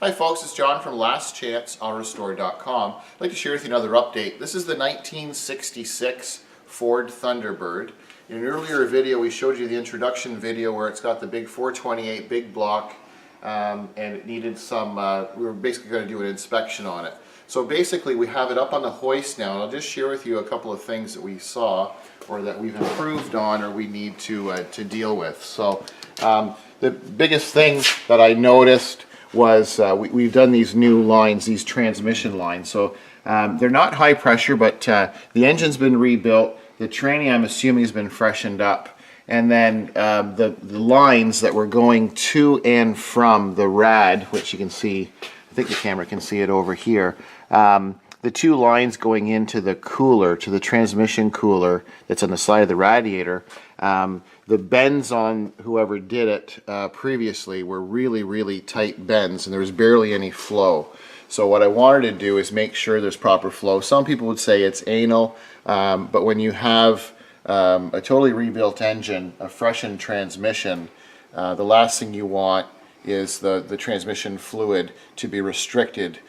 Hi folks, it's John from lastchanceautorestore.com. I'd like to share with you another update. This is the 1966 Ford Thunderbird. In an earlier video we showed you the introduction video where it's got the big 428 big block and it needed some, we were basically going to do an inspection on it. So basically we have it up on the hoist now, and I'll just share with you a couple of things that we saw or that we've improved on or we need to deal with. So the biggest thing that I noticed was we've done these new lines, these transmission lines. So they're not high pressure, but the engine's been rebuilt. The training, I'm assuming, has been freshened up. And then the lines that were going to and from the rad, which you can see, I think the camera can see it over here. The two lines going into the cooler, to the transmission cooler that's on the side of the radiator, the bends on whoever did it previously were really tight bends, and there was barely any flow. So what I wanted to do is make sure there's proper flow. Some people would say it's anal, but when you have a totally rebuilt engine, a freshened transmission, the last thing you want is the transmission fluid to be restricted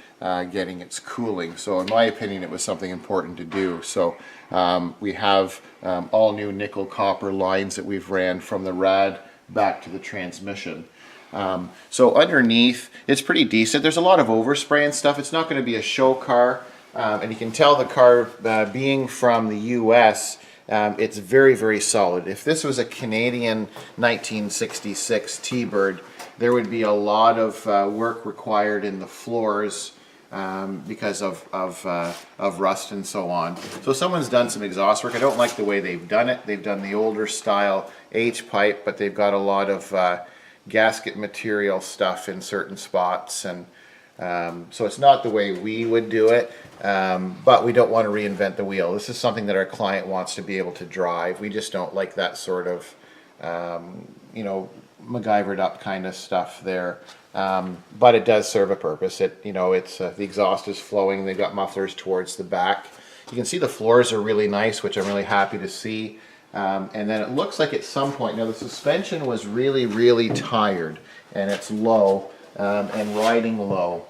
getting its cooling. So in my opinion it was something important to do. So we have all new nickel copper lines that we've ran from the rad back to the transmission. So underneath it's pretty decent. There's a lot of overspray and stuff. It's not going to be a show car, and you can tell the car being from the US, it's very solid. If this was a Canadian 1966 T-Bird, there would be a lot of work required in the floors because of rust and so on. So someone's done some exhaust work. I don't like the way they've done it. They've done the older style H-pipe, but they've got a lot of gasket material stuff in certain spots, and so it's not the way we would do it, but we don't want to reinvent the wheel. This is something that our client wants to be able to drive. We just don't like that sort of you know, MacGyvered up kind of stuff there, but it does serve a purpose. It, you know, it's the exhaust is flowing. They've got mufflers towards the back. You can see the floors are really nice, which I'm really happy to see. And then it looks like at some point, now the suspension was really tired, and it's low and riding low.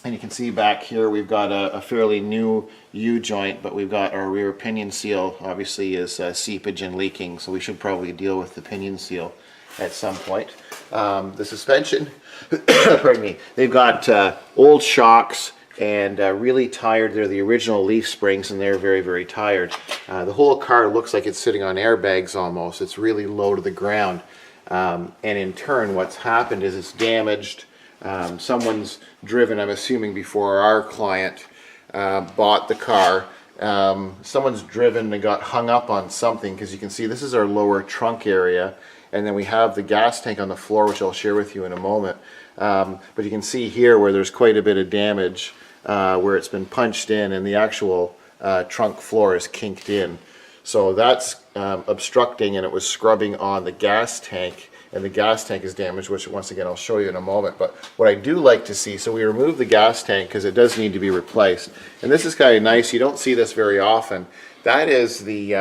And you can see back here we've got a fairly new U-joint, but we've got our rear pinion seal obviously is seepage and leaking, so we should probably deal with the pinion seal at some point. The suspension, pardon me, they've got old shocks and really tired. They're the original leaf springs, and they're very tired. The whole car looks like it's sitting on airbags almost. It's really low to the ground, and in turn what's happened is it's damaged. Someone's driven, I'm assuming before our client bought the car, someone's driven and got hung up on something, because you can see this is our lower trunk area, and then we have the gas tank on the floor, which I'll share with you in a moment. But you can see here where there's quite a bit of damage where it's been punched in, and the actual trunk floor is kinked in. So that's obstructing, and it was scrubbing on the gas tank, and the gas tank is damaged, which once again I'll show you in a moment. But what I do like to see, so we removed the gas tank because it does need to be replaced, and this is kind of nice. You don't see this very often. That is the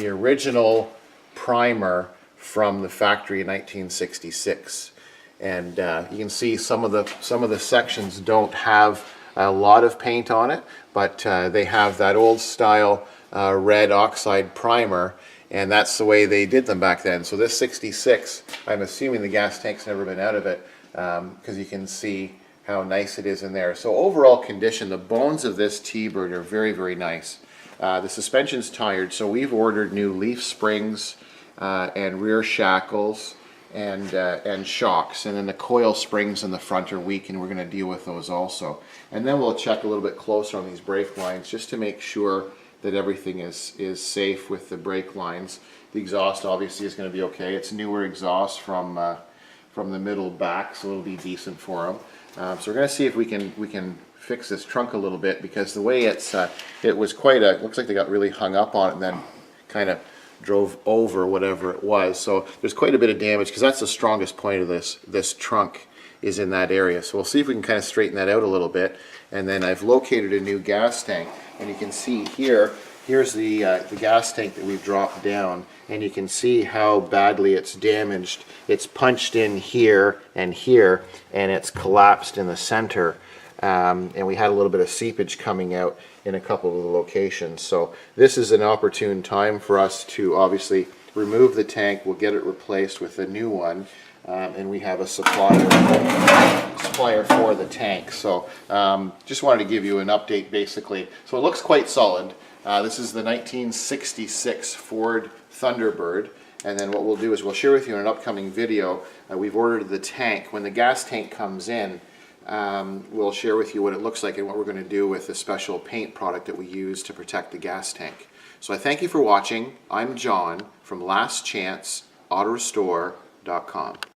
original primer from the factory in 1966, and you can see some of the sections don't have a lot of paint on it, but they have that old style red oxide primer, and that's the way they did them back then. So this 66, I'm assuming the gas tank's never been out of it, because you can see how nice it is in there. So overall condition, the bones of this T-Bird are very nice. The suspension's tired, so we've ordered new leaf springs and rear shackles and shocks, and then the coil springs in the front are weak, and we're going to deal with those also. And then we'll check a little bit closer on these brake lines just to make sure that everything is safe with the brake lines. The exhaust obviously is going to be okay. It's newer exhaust from the middle back, so it'll be decent for them. So we're going to see if we can fix this trunk a little bit, because the way it was quite a, looks like they got really hung up on it and then kind of drove over whatever it was. So there's quite a bit of damage, because that's the strongest point of this trunk is in that area. So we'll see if we can kind of straighten that out a little bit. And then I've located a new gas tank, and you can see here here's the gas tank that we've dropped down, and you can see how badly it's damaged. It's punched in here, and it's collapsed in the center. And we had a little bit of seepage coming out in a couple of the locations. So this is an opportune time for us to obviously remove the tank. We'll get it replaced with a new one, and we have a supplier for the tank. So just wanted to give you an update basically. So it looks quite solid. This is the 1966 Ford Thunderbird. And then what we'll do is we'll share with you in an upcoming video. We've ordered the tank. When the gas tank comes in, we'll share with you what it looks like and what we're going to do with the special paint product that we use to protect the gas tank. So I thank you for watching. I'm John from lastchanceautorestore.com.